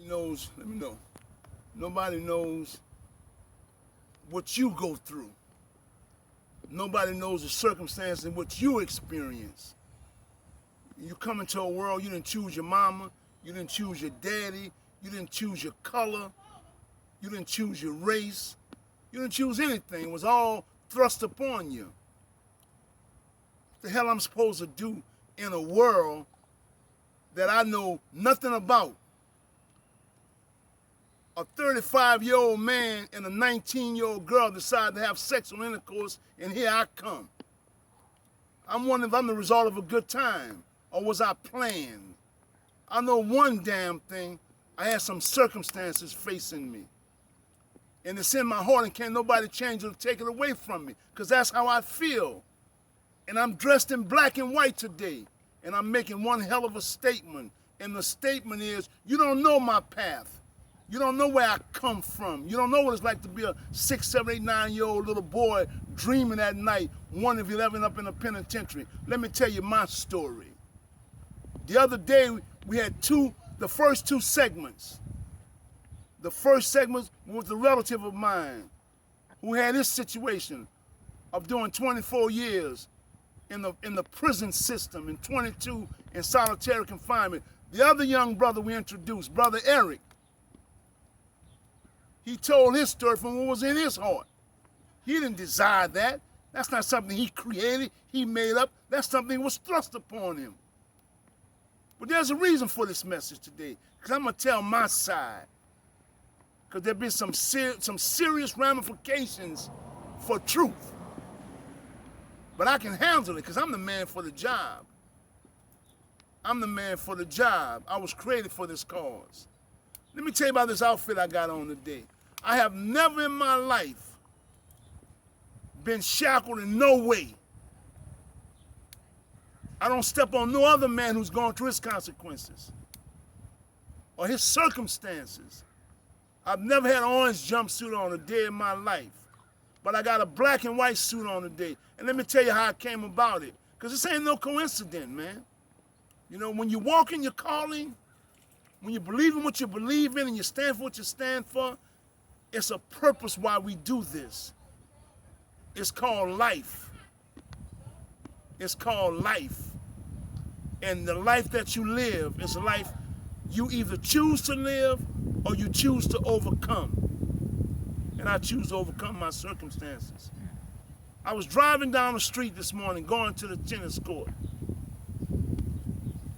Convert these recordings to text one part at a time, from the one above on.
Knows, let me know. Nobody knows what you go through. Nobody knows the circumstance in which you experience. You come into a world, you didn't choose your mama, you didn't choose your daddy, you didn't choose your color, you didn't choose your race, you didn't choose anything. It was all thrust upon you. What the hell I'm supposed to do in a world that I know nothing about? A 35-year-old man and a 19-year-old girl decide to have sexual intercourse, and here I come. I'm wondering if I'm the result of a good time, or was I planned? I know one damn thing. I had some circumstances facing me. And it's in my heart, and can't nobody change it or take it away from me, because that's how I feel. And I'm dressed in black and white today, and I'm making one hell of a statement. And the statement is, you don't know my path. You don't know where I come from. You don't know what it's like to be a 6, 7, 8, 9-year-old little boy dreaming at night, one of 11 up in a penitentiary. Let me tell you my story. The other day, we had the first two segments. The first segment was a relative of mine who had this situation of doing 24 years in the prison system and 22 in solitary confinement. The other young brother we introduced, Brother Eric, he told his story from what was in his heart. He didn't desire that. That's not something he created, he made up. That's something that was thrust upon him. But there's a reason for this message today, because I'm going to tell my side. Because there've been some serious ramifications for truth. But I can handle it, because I'm the man for the job. I'm the man for the job. I was created for this cause. Let me tell you about this outfit I got on today. I have never in my life been shackled in no way. I don't step on no other man who's gone through his consequences or his circumstances. I've never had an orange jumpsuit on a day in my life, but I got a black and white suit on today. And let me tell you how I came about it, because this ain't no coincidence, man. You know, when you walk in your calling, when you believe in what you believe in and you stand for what you stand for, it's a purpose why we do this. It's called life. It's called life. And the life that you live is a life you either choose to live or you choose to overcome. And I choose to overcome my circumstances. I was driving down the street this morning going to the tennis court.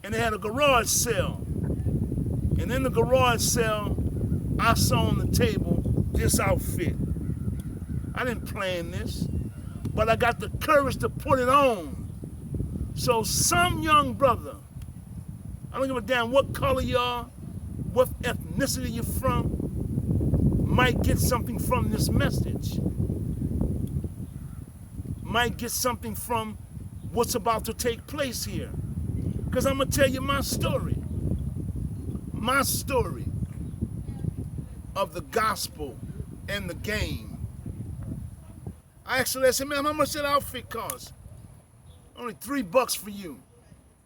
And they had a garage sale. And in the garage sale, I saw on the table this outfit. I didn't plan this, but I got the courage to put it on. So some young brother, I don't give a damn what color you are, what ethnicity you're from, might get something from this message. Might get something from what's about to take place here. Because I'm going to tell you my story. My story of the gospel and the game. I actually said, man, how much that outfit cost? Only $3 for you.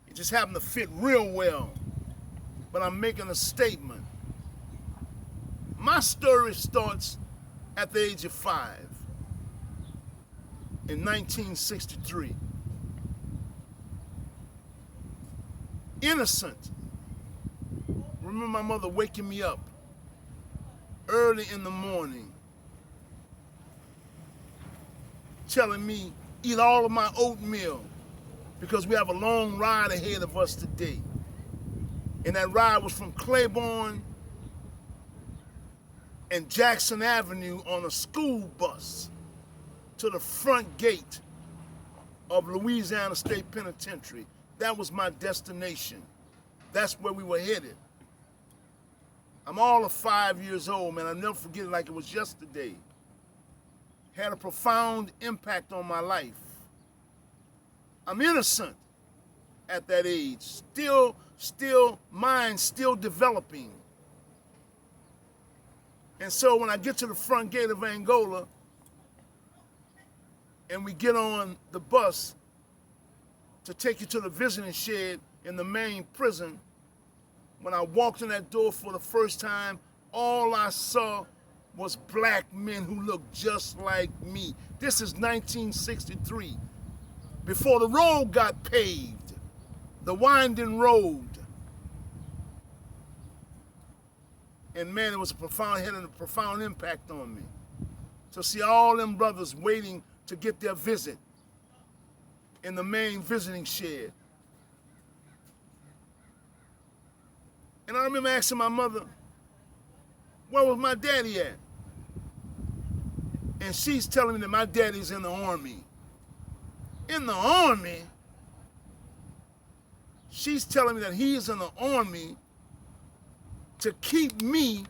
It just happened to fit real well. But I'm making a statement. My story starts at the age of 5 in 1963. Innocent. Remember my mother waking me up early in the morning, telling me, eat all of my oatmeal because we have a long ride ahead of us today. And that ride was from Claiborne and Jackson Avenue on a school bus to the front gate of Louisiana State Penitentiary. That was my destination. That's where we were headed. I'm all of 5 years old, man. I'll never forget it like it was yesterday. Had a profound impact on my life. I'm innocent at that age. Mind still developing. And so when I get to the front gate of Angola and we get on the bus to take you to the visiting shed in the main prison, When I walked in that door for the first time, all I saw was black men who looked just like me. This is 1963, before the road got paved, the winding road. And man, it was had a profound impact on me to see all them brothers waiting to get their visit in the main visiting shed. And I remember asking my mother, where was my daddy at? And she's telling me that my daddy's in the Army. In the Army? She's telling me that he is in the Army to keep me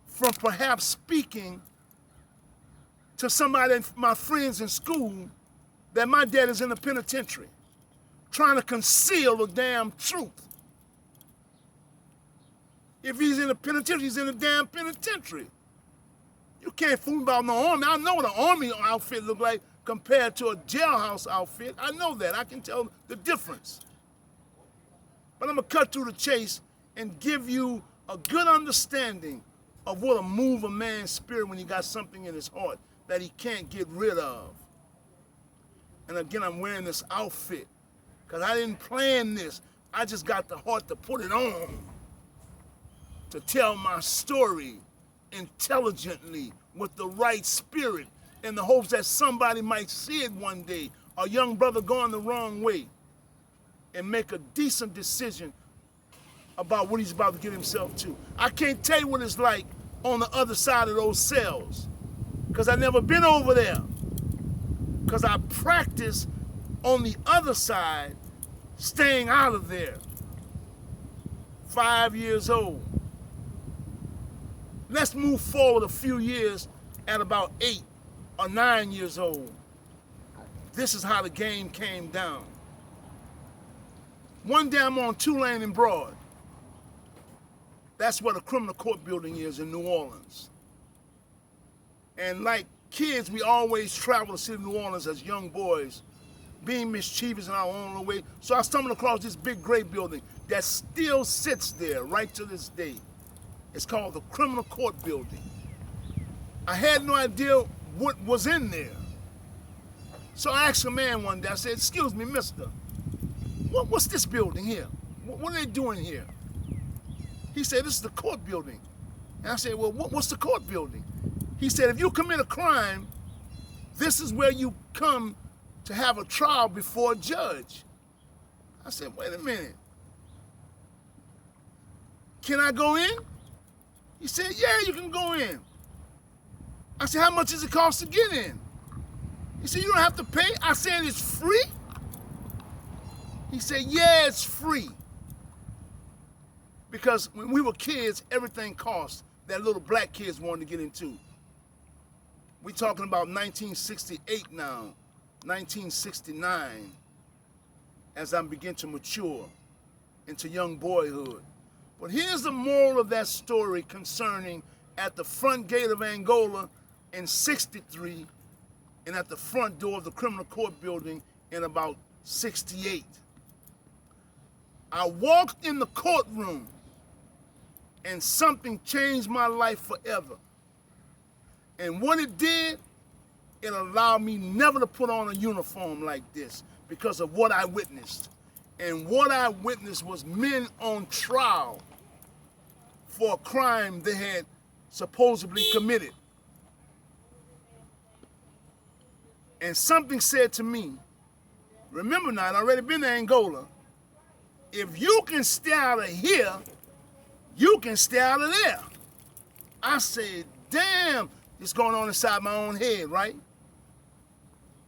from perhaps speaking to somebody, my friends in school, that my dad is in the penitentiary, trying to conceal the damn truth. If he's in the penitentiary, he's in the damn penitentiary. You can't fool me about no army. I know what an army outfit look like compared to a jailhouse outfit. I know that. I can tell the difference. But I'm going to cut through the chase and give you a good understanding of what will move a man's spirit when he got something in his heart that he can't get rid of. And again, I'm wearing this outfit because I didn't plan this. I just got the heart to put it on, to tell my story intelligently with the right spirit in the hopes that somebody might see it one day, a young brother going the wrong way, and make a decent decision about what he's about to get himself to. I can't tell you what it's like on the other side of those cells because I've never been over there, because I practice on the other side, staying out of there. 5 years old. Let's move forward a few years at about 8 or 9 years old. This is how the game came down. One day I'm on Tulane and Broad. That's where the criminal court building is in New Orleans. And like kids, we always travel to the city of New Orleans as young boys, being mischievous in our own way. So I stumbled across this big gray building that still sits there right to this day. It's called the Criminal Court Building. I had no idea what was in there. So I asked a man one day, I said, excuse me, mister, what's this building here? What are they doing here? He said, this is the court building. And I said, well, what's the court building? He said, if you commit a crime, this is where you come to have a trial before a judge. I said, wait a minute. Can I go in? He said, yeah, you can go in. I said, how much does it cost to get in? He said, you don't have to pay. I said, it's free? He said, yeah, it's free. Because when we were kids, everything cost that little black kids wanted to get into. We're talking about 1968 now, 1969, as I begin to mature into young boyhood. But here's the moral of that story concerning at the front gate of Angola in 63 and at the front door of the criminal court building in about 68. I walked in the courtroom and something changed my life forever. And what it did, it allowed me never to put on a uniform like this because of what I witnessed. And what I witnessed was men on trial for a crime they had supposedly committed. And something said to me, remember now, I'd already been to Angola, if you can stay out of here, you can stay out of there. I said, damn, it's going on inside my own head, right?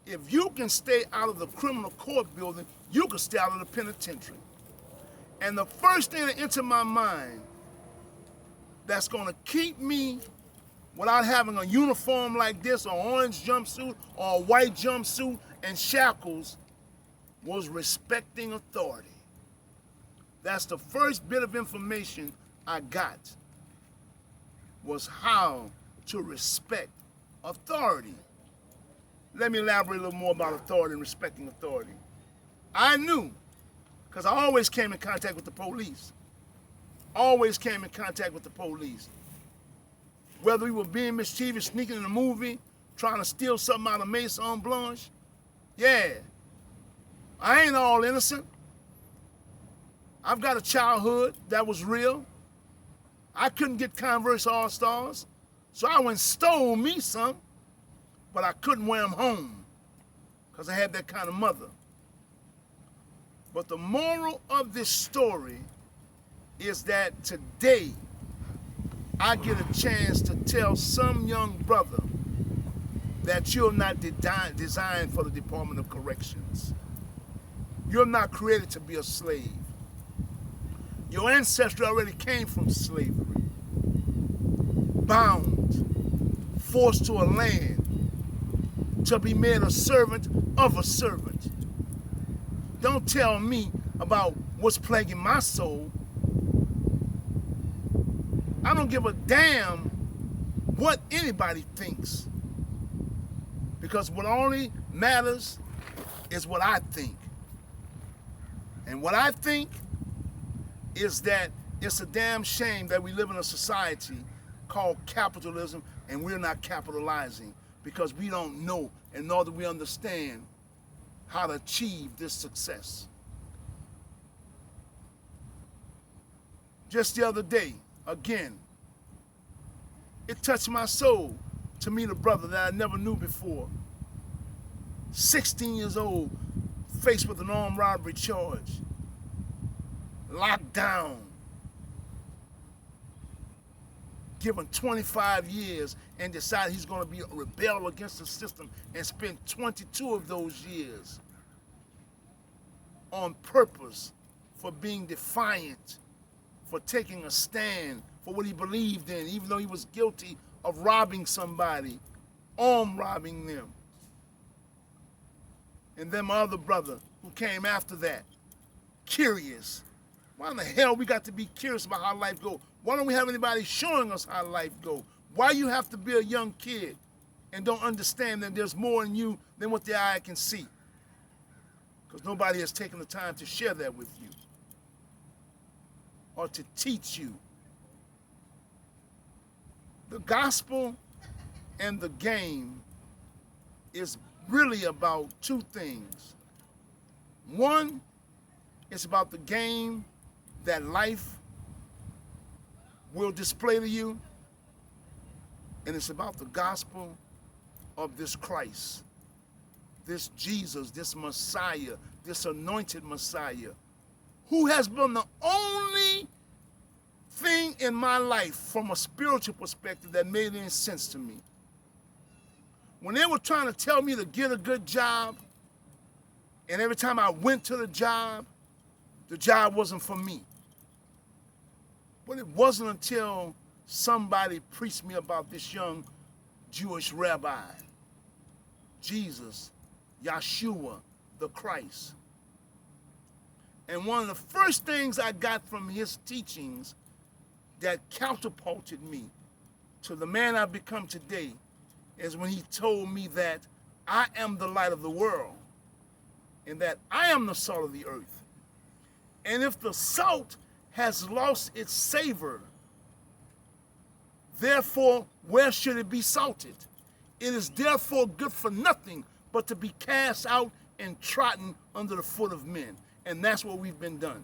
If you can stay out of the criminal court building, you can stay out of the penitentiary. And the first thing that entered my mind that's going to keep me without having a uniform like this, an orange jumpsuit or a white jumpsuit and shackles, was respecting authority. That's the first bit of information I got, was how to respect authority. Let me elaborate a little more about authority and respecting authority. I knew, because I always came in contact with the police, always came in contact with the police. Whether we were being mischievous, sneaking in a movie, trying to steal something out of Maison Blanche, yeah, I ain't all innocent. I've got a childhood that was real. I couldn't get Converse All-Stars, so I went and stole me some, but I couldn't wear them home because I had that kind of mother. But the moral of this story is that today I get a chance to tell some young brother that you're not designed for the Department of Corrections. You're not created to be a slave. Your ancestry already came from slavery. Bound, forced to a land, to be made a servant of a servant. Don't tell me about what's plaguing my soul. I don't give a damn what anybody thinks, because what only matters is what I think. And what I think is that it's a damn shame that we live in a society called capitalism and we're not capitalizing, because we don't know and nor do we understand how to achieve this success. Just the other day, again, it touched my soul to meet a brother that I never knew before. 16 years old, faced with an armed robbery charge, locked down, given 25 years, and decided he's going to be a rebel against the system and spend 22 of those years on purpose for being defiant, for taking a stand for what he believed in, even though he was guilty of robbing somebody, armed robbing them. And then my other brother who came after that, curious. Why in the hell we got to be curious about how life goes? Why don't we have anybody showing us how life goes? Why you have to be a young kid and don't understand that there's more in you than what the eye can see? Because nobody has taken the time to share that with you or to teach you. The gospel and the game is really about two things. One, it's about the game that life will display to you, and it's about the gospel of this Christ, this Jesus, this Messiah, this anointed Messiah, who has been the only thing in my life from a spiritual perspective that made any sense to me. When they were trying to tell me to get a good job, and every time I went to the job wasn't for me. But it wasn't until somebody preached me about this young Jewish rabbi, Jesus, Yeshua, the Christ. And one of the first things I got from his teachings that catapulted me to the man I've become today is when he told me that I am the light of the world and that I am the salt of the earth. And if the salt has lost its savor, therefore, where should it be salted? It is therefore good for nothing but to be cast out and trodden under the foot of men. And that's what we've been done.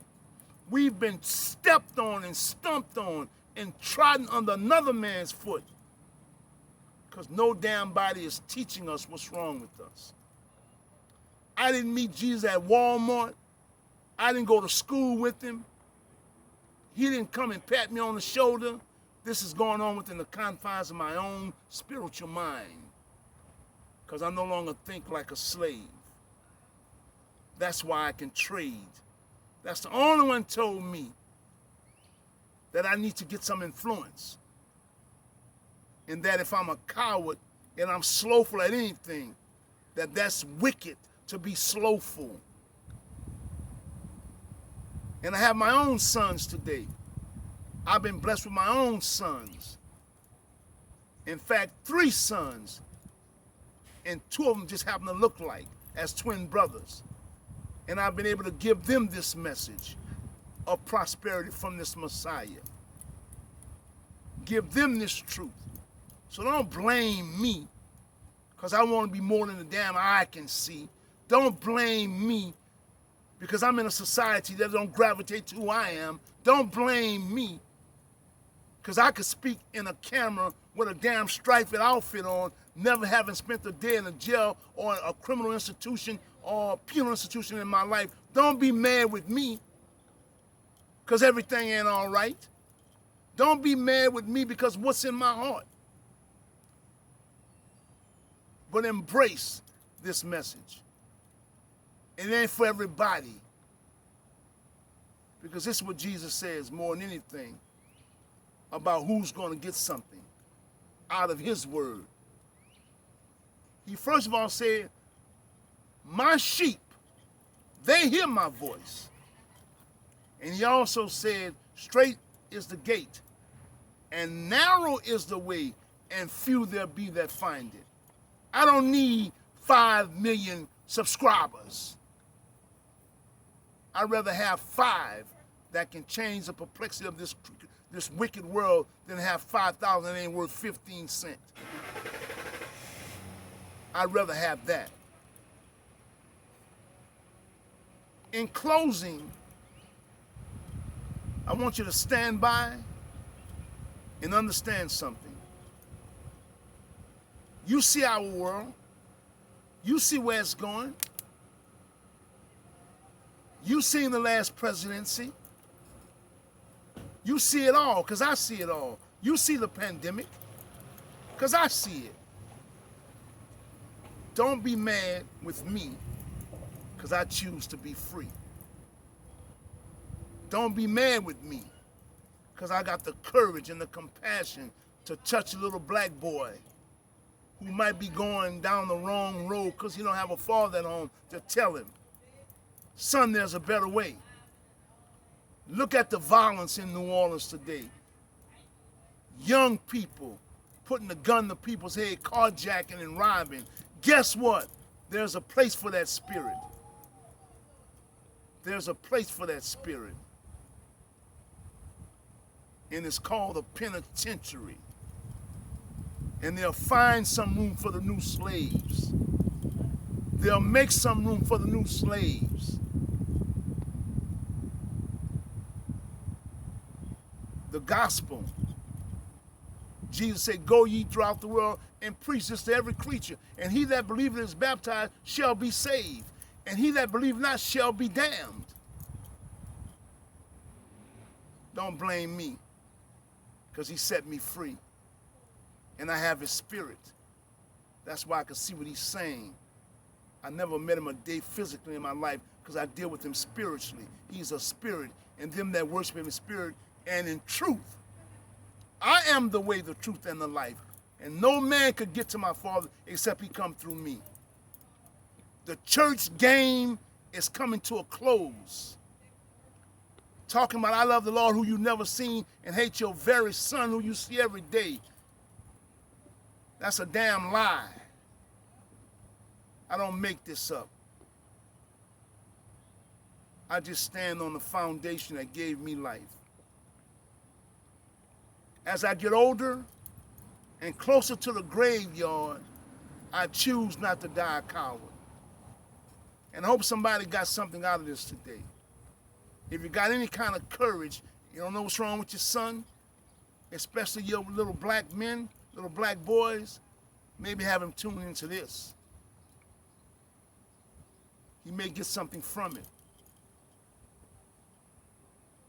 We've been stepped on and stomped on and trodden under another man's foot, because no damn body is teaching us what's wrong with us. I didn't meet Jesus at Walmart. I didn't go to school with him. He didn't come and pat me on the shoulder. This is going on within the confines of my own spiritual mind, because I no longer think like a slave. That's why I can trade. That's the only one told me that I need to get some influence, and that if I'm a coward and I'm slowful at anything, that's wicked to be slowful. And I have my own sons today. I've been blessed with my own sons. In fact, 3 sons, and 2 of them just happen to look like as twin brothers. And I've been able to give them this message of prosperity from this Messiah. Give them this truth. So don't blame me because I want to be more than the damn eye can see. Don't blame me because I'm in a society that don't gravitate to who I am. Don't blame me because I could speak in a camera with a damn striped outfit on, never having spent a day in a jail or a criminal institution or a penal institution in my life. Don't be mad with me because everything ain't all right. Don't be mad with me because what's in my heart. But embrace this message. It ain't for everybody. Because this is what Jesus says more than anything about who's going to get something out of his word. He first of all said, my sheep, they hear my voice. And he also said, straight is the gate, and narrow is the way, and few there be that find it. I don't need 5 million subscribers. I'd rather have 5 that can change the perplexity of this wicked world than have 5,000 that ain't worth 15 cents. I'd rather have that. In closing, I want you to stand by and understand something. You see our world. You see where it's going. You seen the last presidency. You see it all, because I see it all. You see the pandemic, because I see it. Don't be mad with me, because I choose to be free. Don't be mad with me, because I got the courage and the compassion to touch a little black boy who might be going down the wrong road because he don't have a father at home to tell him, son, there's a better way. Look at the violence in New Orleans today. Young people putting a gun to people's head, carjacking and robbing. Guess what? There's a place for that spirit. There's a place for that spirit. And it's called a penitentiary. And they'll find some room for the new slaves. They'll make some room for the new slaves. The gospel. Jesus said, go ye throughout the world and preach this to every creature. And he that believeth and is baptized shall be saved. And he that believeth not shall be damned. Don't blame me, because he set me free. And I have his spirit. That's why I can see what he's saying. I never met him a day physically in my life because I deal with him spiritually. He's a spirit, and them that worship him in spirit and in truth. I am the way, the truth, and the life. And no man could get to my Father except he come through me. The church game is coming to a close. Talking about I love the Lord who you never seen and hate your very son who you see every day. That's a damn lie. I don't make this up. I just stand on the foundation that gave me life. As I get older and closer to the graveyard, I choose not to die a coward. And I hope somebody got something out of this today. If you got any kind of courage, you don't know what's wrong with your son, especially your little black men, little black boys, maybe have him tune into this. He may get something from it.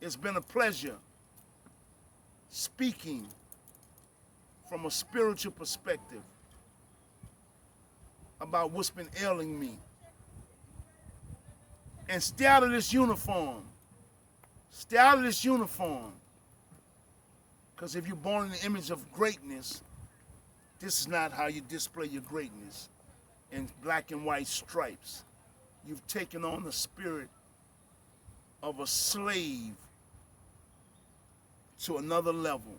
It's been a pleasure speaking from a spiritual perspective about what's been ailing me. And stay out of this uniform. Stay out of this uniform. Because if you're born in the image of greatness, this is not how you display your greatness. In black and white stripes. You've taken on the spirit of a slave to another level.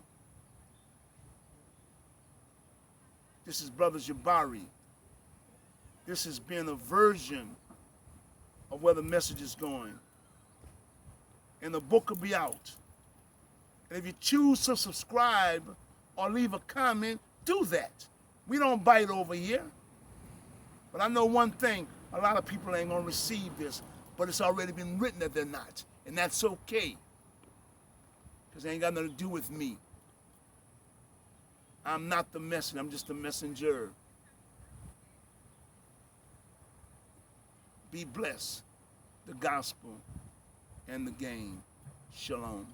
This is Brother Jabari. This has been a version of where the message is going. and the book will be out. And if you choose to subscribe or leave a comment, do that. We don't bite over here. But I know one thing, a lot of people ain't gonna receive this, but it's already been written that they're not. And that's okay. Because it ain't got nothing to do with me. I'm not the messenger, I'm just the messenger. Be blessed. The gospel and the game. Shalom.